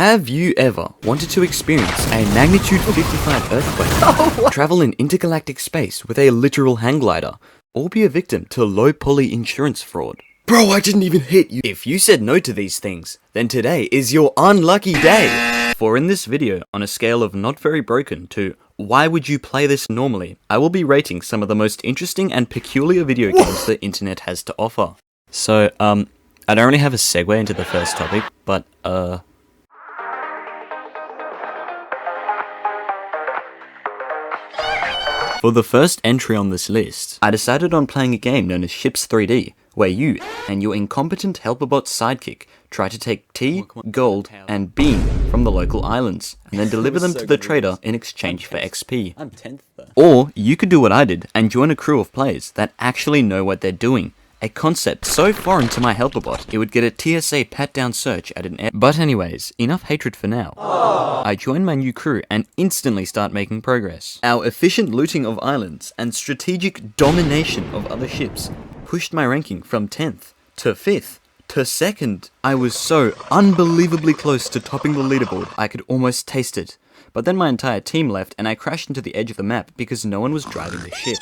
Have you ever wanted to experience a magnitude 55 earthquake, travel in intergalactic space with a literal hang glider, or be a victim to low poly insurance fraud? Bro, I didn't even hit you. If you said no to these things, then today is your unlucky day. For in this video, on a scale of not very broken to why would you play this normally, I will be rating some of the most interesting and peculiar video games the internet has to offer. So, I don't really have a segue into the first topic, but, for the first entry on this list, I decided on playing a game known as Ships 3D, where you and your incompetent helperbot sidekick try to take tea, gold, and bean from the local islands, and then deliver them to the trader in exchange for XP. I'm 10th though. Or you could do what I did and join a crew of players that actually know what they're doing. A concept so foreign to my helperbot, it would get a TSA pat-down search at an air. But anyways, enough hatred for now. I join my new crew and instantly start making progress. Our efficient looting of islands and strategic domination of other ships pushed my ranking from 10th to 5th to 2nd. I was so unbelievably close to topping the leaderboard, I could almost taste it. But then my entire team left and I crashed into the edge of the map because no one was driving the ship.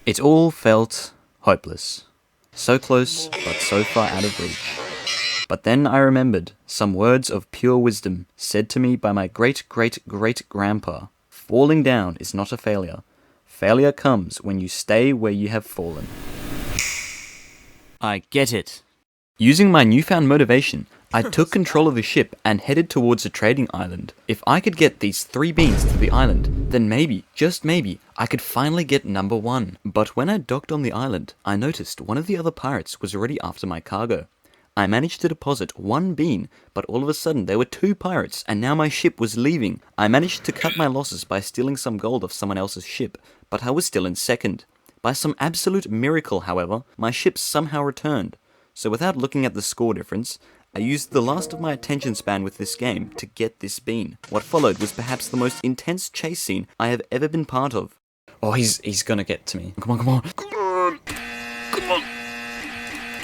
It all felt hopeless. So close, but so far out of reach. But then I remembered some words of pure wisdom said to me by my great-great-great-grandpa. Falling down is not a failure. Failure comes when you stay where you have fallen. I get it. Using my newfound motivation, I took control of the ship and headed towards a trading island. If I could get these 3 beans to the island, then maybe, just maybe, I could finally get number 1. But when I docked on the island, I noticed one of the other pirates was already after my cargo. I managed to deposit 1 bean, but all of a sudden there were 2 pirates and now my ship was leaving. I managed to cut my losses by stealing some gold off someone else's ship, but I was still in 2nd. By some absolute miracle, however, my ship somehow returned. So without looking at the score difference, I used the last of my attention span with this game to get this bean. What followed was perhaps the most intense chase scene I have ever been part of. Oh, he's gonna get to me. Come on, come on. Come on. Come on.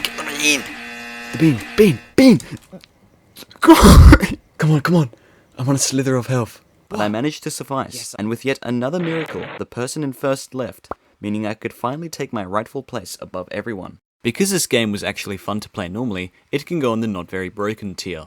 Get the bean. The bean. Come on. Come on, come on. I'm on a slither of health. But I managed to suffice. Yes. And with yet another miracle, the person in first left, meaning I could finally take my rightful place above everyone. Because this game was actually fun to play normally, it can go on the not very broken tier.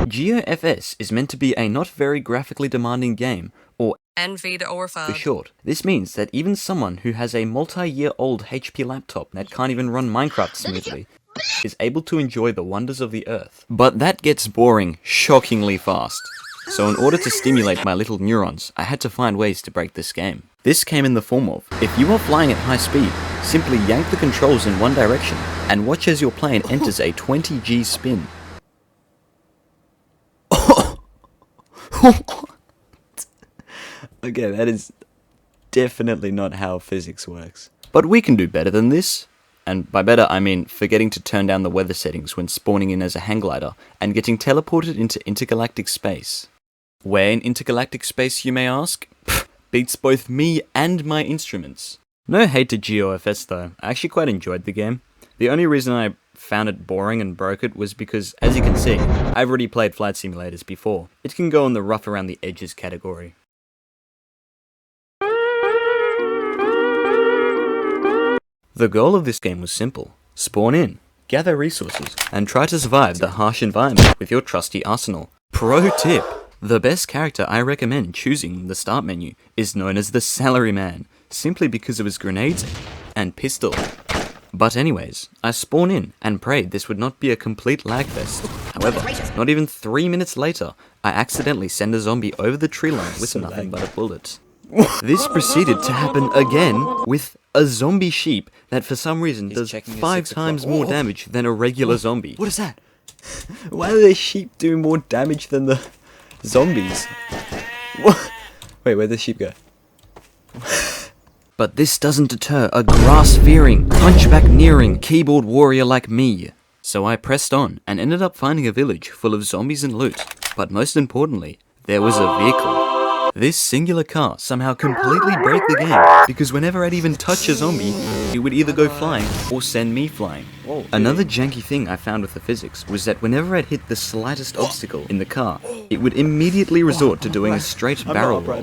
GeoFS is meant to be a not very graphically demanding game, or NV for short. This means that even someone who has a multi-year-old HP laptop that can't even run Minecraft smoothly is able to enjoy the wonders of the earth. But that gets boring shockingly fast. So in order to stimulate my little neurons, I had to find ways to break this game. This came in the form of, if you are flying at high speed, simply yank the controls in one direction, and watch as your plane enters a 20G spin. Okay, that is definitely not how physics works. But we can do better than this. And by better, I mean forgetting to turn down the weather settings when spawning in as a hang glider, and getting teleported into intergalactic space. Where in intergalactic space, you may ask? Beats both me and my instruments. No hate to GeoFS though, I actually quite enjoyed the game. The only reason I found it boring and broke it was because, as you can see, I've already played flight simulators before. It can go in the rough around the edges category. The goal of this game was simple. Spawn in, gather resources, and try to survive the harsh environment with your trusty arsenal. Pro tip! The best character I recommend choosing in the start menu is known as the Salaryman, simply because of his grenades and pistol. But anyways, I spawn in and prayed this would not be a complete lag fest. However, not even 3 minutes later, I accidentally send a zombie over the tree line with nothing but a bullet. This proceeded to happen again with a zombie sheep that for some reason does 5 times more damage than a regular zombie. What is that? Why do the sheep do more damage than the zombies? What? Wait, where'd the sheep go? But this doesn't deter a grass-fearing, hunchback-nearing keyboard warrior like me. So I pressed on and ended up finding a village full of zombies and loot. But most importantly, there was a vehicle. This singular car somehow completely broke the game, because whenever I'd even touch a zombie, it would either go flying or send me flying. Another janky thing I found with the physics was that whenever I'd hit the slightest obstacle in the car, it would immediately resort to doing a straight barrel roll.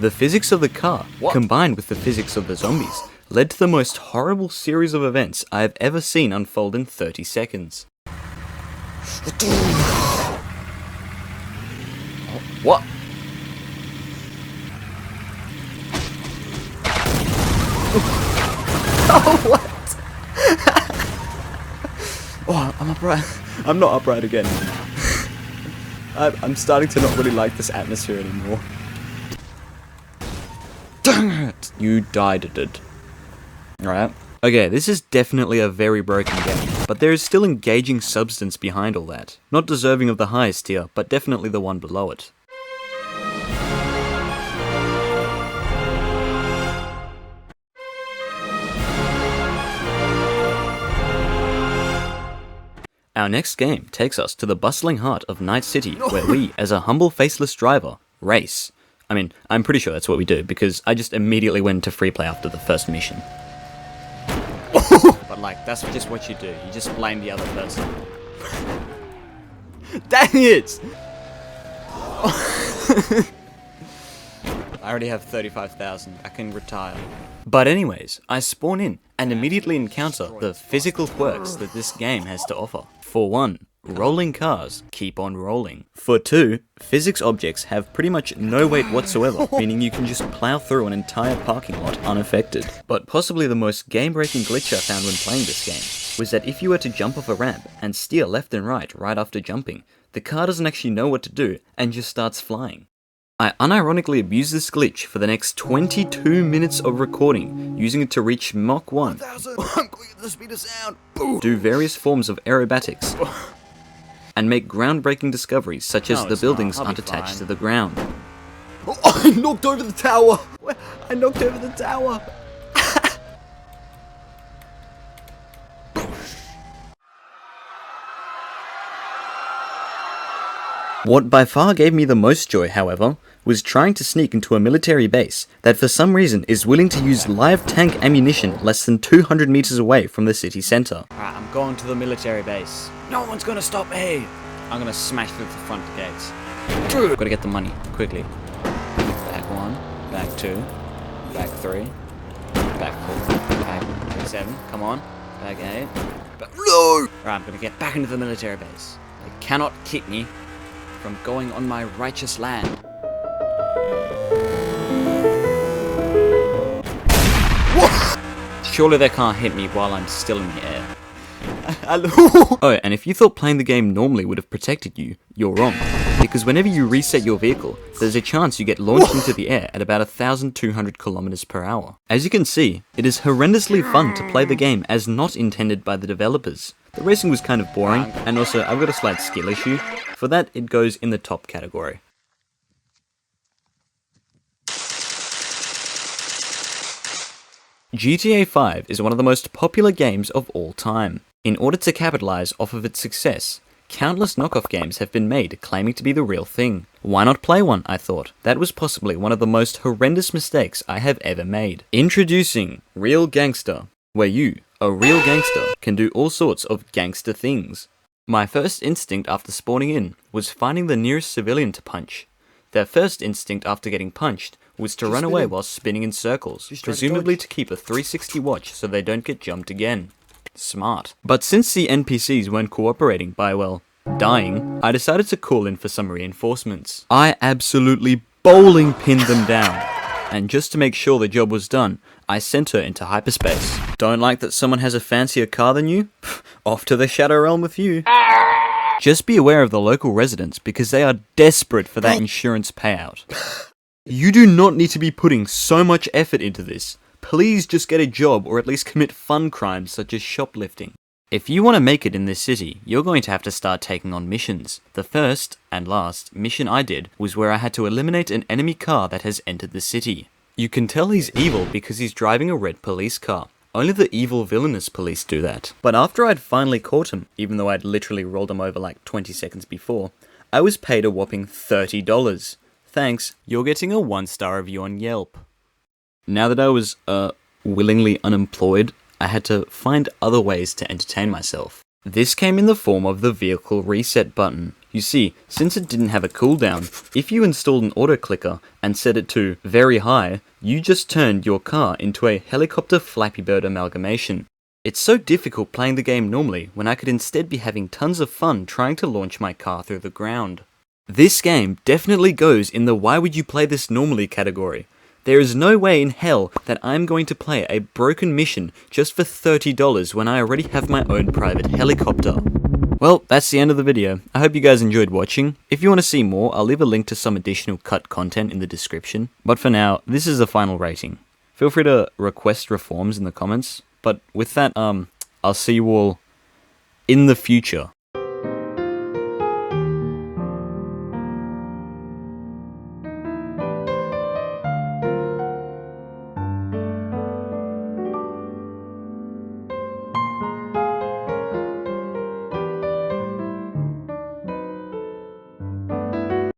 The physics of the car, combined with the physics of the zombies, led to the most horrible series of events I have ever seen unfold in 30 seconds. What? Oh, what? Oh, I'm upright. I'm not upright again. I'm starting to not really like this atmosphere anymore. Dang it! You died at it. Alright. Okay, this is definitely a very broken game, but there is still engaging substance behind all that. Not deserving of the highest tier, but definitely the one below it. Our next game takes us to the bustling heart of Night City, where we, as a humble faceless driver, race. I mean, I'm pretty sure that's what we do, because I just immediately went to free play after the first mission. But like, that's just what you do, you just blame the other person. Dang it! I already have 35,000, I can retire. But anyways, I spawn in and immediately encounter the physical quirks that this game has to offer. For one, rolling cars keep on rolling. For two, physics objects have pretty much no weight whatsoever, meaning you can just plow through an entire parking lot unaffected. But possibly the most game-breaking glitch I found when playing this game was that if you were to jump off a ramp and steer left and right after jumping, the car doesn't actually know what to do and just starts flying. I unironically abused this glitch for the next 22 minutes of recording, using it to reach Mach 1, I'm going at the speed of sound. do various forms of aerobatics, and make groundbreaking discoveries such as the buildings aren't attached to the ground. Oh, I knocked over the tower. I knocked over the tower! What by far gave me the most joy, however, was trying to sneak into a military base that for some reason is willing to use live tank ammunition less than 200 meters away from the city center. Alright, I'm going to the military base. No one's gonna stop me! I'm gonna smash through the front gates. Gotta get the money, quickly. Back 1, back 2, back 3, back 4, back 7, come on, back 8, back... No! Alright, I'm gonna get back into the military base. They cannot keep me from going on my righteous land. What? Surely they can't hit me while I'm still in the air. Oh, and if you thought playing the game normally would have protected you, you're wrong. Because whenever you reset your vehicle, there's a chance you get launched into the air at about 1,200 kilometers per hour. As you can see, it is horrendously fun to play the game as not intended by the developers. The racing was kind of boring, and also I've got a slight skill issue. For that, it goes in the top category. GTA 5 is one of the most popular games of all time. In order to capitalize off of its success, countless knockoff games have been made claiming to be the real thing. Why not play one, I thought. That was possibly one of the most horrendous mistakes I have ever made. Introducing Real Gangster, where you, a real gangster, can do all sorts of gangster things. My first instinct after spawning in was finding the nearest civilian to punch. Their first instinct after getting punched was to run away while spinning in circles, presumably to keep a 360 watch so they don't get jumped again. Smart. But since the NPCs weren't cooperating by, well, dying, I decided to call in for some reinforcements. I absolutely bowling pinned them down. And just to make sure the job was done, I sent her into hyperspace. Don't like that someone has a fancier car than you? Off to the Shadow Realm with you. Just be aware of the local residents because they are desperate for that insurance payout. You do not need to be putting so much effort into this. Please just get a job or at least commit fun crimes such as shoplifting. If you want to make it in this city, you're going to have to start taking on missions. The first, and last, mission I did was where I had to eliminate an enemy car that has entered the city. You can tell he's evil because he's driving a red police car. Only the evil villainous police do that. But after I'd finally caught him, even though I'd literally rolled him over like 20 seconds before, I was paid a whopping $30. Thanks, you're getting a 1-star review on Yelp. Now that I was, willingly unemployed, I had to find other ways to entertain myself. This came in the form of the vehicle reset button. You see, since it didn't have a cooldown, if you installed an auto clicker and set it to very high, you just turned your car into a helicopter Flappy Bird amalgamation. It's so difficult playing the game normally when I could instead be having tons of fun trying to launch my car through the ground. This game definitely goes in the why would you play this normally category. There is no way in hell that I'm going to play a broken mission just for $30 when I already have my own private helicopter. Well, that's the end of the video. I hope you guys enjoyed watching. If you want to see more, I'll leave a link to some additional cut content in the description. But for now, this is the final rating. Feel free to request reforms in the comments. But with that, I'll see you all in the future.